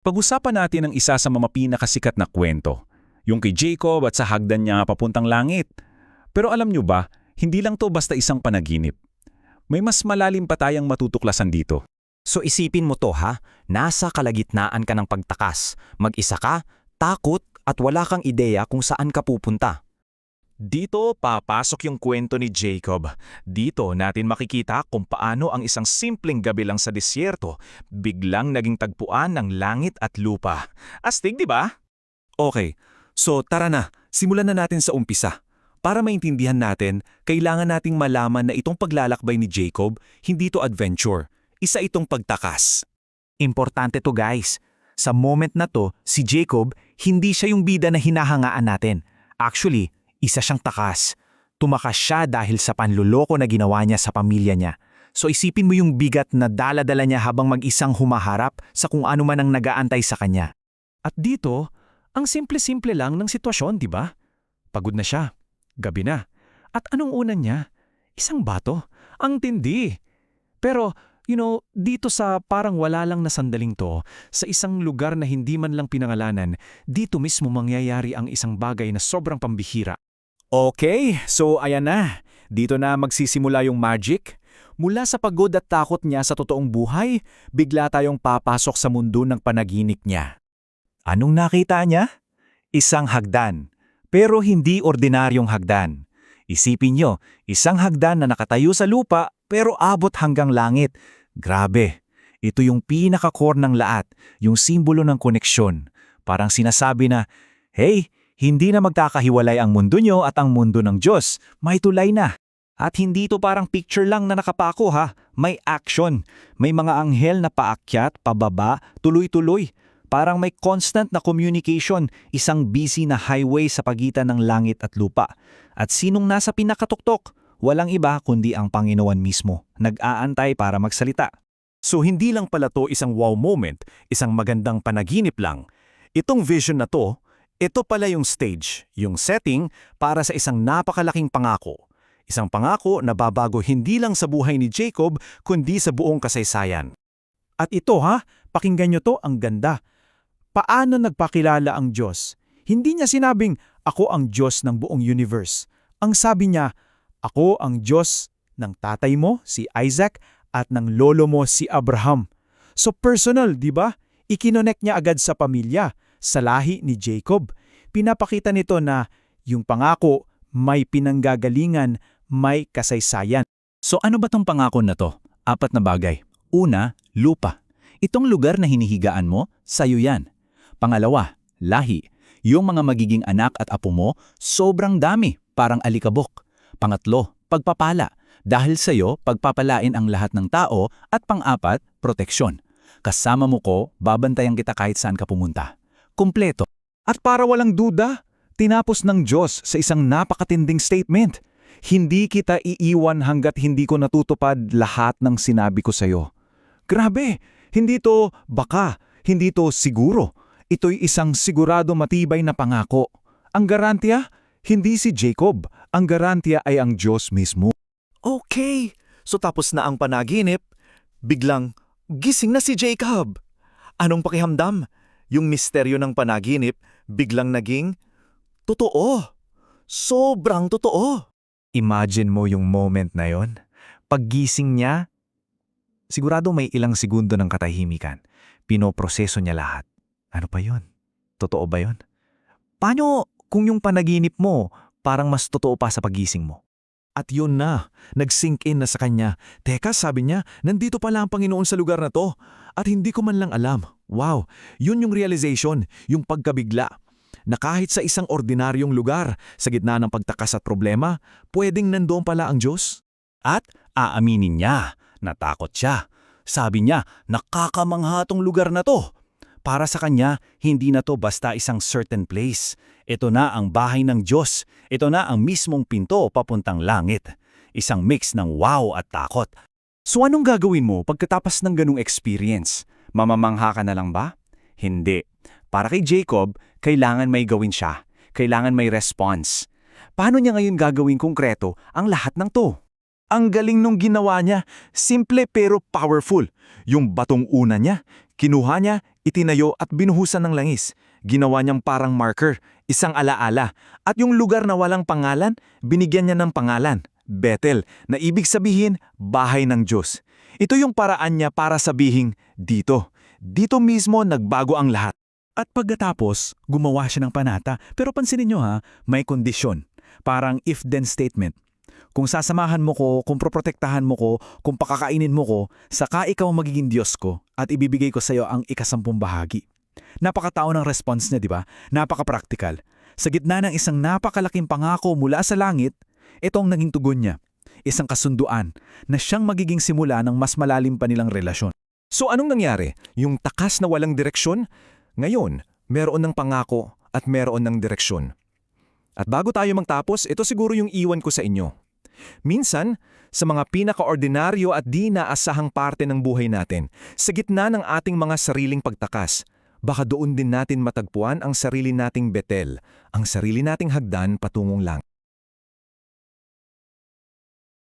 Pag-usapan natin ang isa sa mga pinakasikat na kwento, yung kay Jacob at sa hagdan niya papuntang langit. Pero alam nyo ba, hindi lang to basta isang panaginip. May mas malalim pa tayong matutuklasan dito. So isipin mo to ha, nasa kalagitnaan ka ng pagtakas, mag-isa ka, takot at wala kang ideya kung saan ka pupunta. Dito papasok yung kwento ni Jacob. Dito natin makikita kung paano ang isang simpleng gabi lang sa disyerto biglang naging tagpuan ng langit at lupa. Astig, di ba? Okay, so tara na, simulan na natin sa umpisa. Para maintindihan natin, kailangan nating malaman na itong paglalakbay ni Jacob, hindi to adventure. Isa itong pagtakas. Importante to guys. Sa moment na to, si Jacob, hindi siya yung bida na hinahangaan natin. Actually, isa siyang takas. Tumakas siya dahil sa panluloko na ginawa niya sa pamilya niya. So isipin mo yung bigat na dala-dala niya habang mag-isang humaharap sa kung ano man ang nag-aantay sa kanya. At dito, ang simple-simple lang ng sitwasyon, di ba? Pagod na siya. Gabi na. At anong unan niya? Isang bato. Ang tindi. Pero, dito sa parang wala lang na sandaling to, sa isang lugar na hindi man lang pinangalanan, dito mismo mangyayari ang isang bagay na sobrang pambihira. Okay, so ayan na. Dito na magsisimula yung magic. Mula sa pagod at takot niya sa totoong buhay, bigla tayong papasok sa mundo ng panaginip niya. Anong nakita niya? Isang hagdan. Pero hindi ordinaryong hagdan. Isipin nyo, isang hagdan na nakatayo sa lupa pero abot hanggang langit. Grabe. Ito yung pinaka-core ng lahat, yung simbolo ng koneksyon. Parang sinasabi na, hey, hindi na magkakahiwalay ang mundo nyo at ang mundo ng Diyos. May tulay na. At hindi to parang picture lang na nakapako ha. May action. May mga anghel na paakyat, pababa, tuloy-tuloy. Parang may constant na communication, isang busy na highway sa pagitan ng langit at lupa. At sinong nasa pinakatuktok? Walang iba kundi ang Panginoon mismo. Nag-aantay para magsalita. So hindi lang pala to isang wow moment, isang magandang panaginip lang. Itong vision na to, ito pala yung stage, yung setting para sa isang napakalaking pangako. Isang pangako na babago hindi lang sa buhay ni Jacob, kundi sa buong kasaysayan. At ito pakinggan nyo to, ang ganda. Paano nagpakilala ang Diyos? Hindi niya sinabing, ako ang Diyos ng buong universe. Ang sabi niya, ako ang Diyos ng tatay mo, si Isaac, at ng lolo mo, si Abraham. So personal, di ba? Ikinonek niya agad sa pamilya, sa lahi ni Jacob. Pinapakita nito na yung pangako may pinanggagalingan, may kasaysayan. So ano ba tong pangako na to? 4 na bagay. Una, lupa. Itong lugar na hinihigaan mo, sayo yan. Pangalawa, lahi. Yung mga magiging anak at apo mo, sobrang dami, parang alikabok. Pangatlo, pagpapala. Dahil sa'yo, pagpapalain ang lahat ng tao. At pang-apat, proteksyon. Kasama mo ko, babantayan kita kahit saan ka pumunta. Kumpleto. At para walang duda, tinapos ng Diyos sa isang napakatinding statement. Hindi kita iiwan hanggat hindi ko natutupad lahat ng sinabi ko sa'yo. Grabe! Hindi to baka, hindi to siguro. Ito'y isang sigurado matibay na pangako. Ang garantiya, hindi si Jacob. Ang garantiya ay ang Diyos mismo. Okay, so tapos na ang panaginip, biglang gising na si Jacob. Anong pakihamdam? Yung misteryo ng panaginip biglang naging totoo. Sobrang totoo. Imagine mo yung moment na yon. Paggising niya, sigurado may ilang segundo ng katahimikan. Pinoproseso niya lahat. Ano pa yon? Totoo ba yon? Paano kung yung panaginip mo parang mas totoo pa sa pagising mo? At yun na, nag-sink in na sa kanya. Teka, sabi niya, nandito pala ang Panginoon sa lugar na to. At hindi ko man lang alam. Wow, yun yung realization, yung pagkabigla. Na kahit sa isang ordinaryong lugar, sa gitna ng pagtakas at problema, pwedeng nandoon pala ang Diyos. At aaminin niya, natakot siya. Sabi niya, nakakamangha tong lugar na to. Para sa kanya, hindi na to basta isang certain place. Ito na ang bahay ng Diyos. Ito na ang mismong pinto papuntang langit. Isang mix ng wow at takot. So anong gagawin mo pagkatapos ng ganung experience? Mamamangha ka na lang ba? Hindi. Para kay Jacob, kailangan may gawin siya. Kailangan may response. Paano niya ngayon gagawin konkreto ang lahat ng to? Ang galing nung ginawa niya, simple pero powerful. Yung batong una niya, kinuha niya, Itinayo at binuhusan ng langis. Ginawa niyang parang marker, isang alaala. At yung lugar na walang pangalan, binigyan niya ng pangalan, Bethel, na ibig sabihin, bahay ng Diyos. Ito yung paraan niya para sabihing, dito. Dito mismo nagbago ang lahat. At pagkatapos, gumawa siya ng panata. Pero pansinin nyo ha, may kondisyon. Parang if-then statement. Kung sasamahan mo ko, kung proprotektahan mo ko, kung pakakainin mo ko, saka ikaw ang magiging Diyos ko at ibibigay ko sa iyo ang 10 bahagi. Napakatao ng response niya, di ba? Napaka-practical. Sa gitna ng isang napakalaking pangako mula sa langit, ito ang naging tugon niya. Isang kasunduan na siyang magiging simula ng mas malalim pa nilang relasyon. So anong nangyari? Yung takas na walang direksyon? Ngayon, meron ng pangako at meron ng direksyon. At bago tayo magtapos, ito siguro yung iwan ko sa inyo. Minsan, sa mga pinaka-ordinaryo at di naasahang parte ng buhay natin, sa gitna ng ating mga sariling pagtakas, baka doon din natin matagpuan ang sarili nating Bethel, ang sarili nating hagdan patungong lang.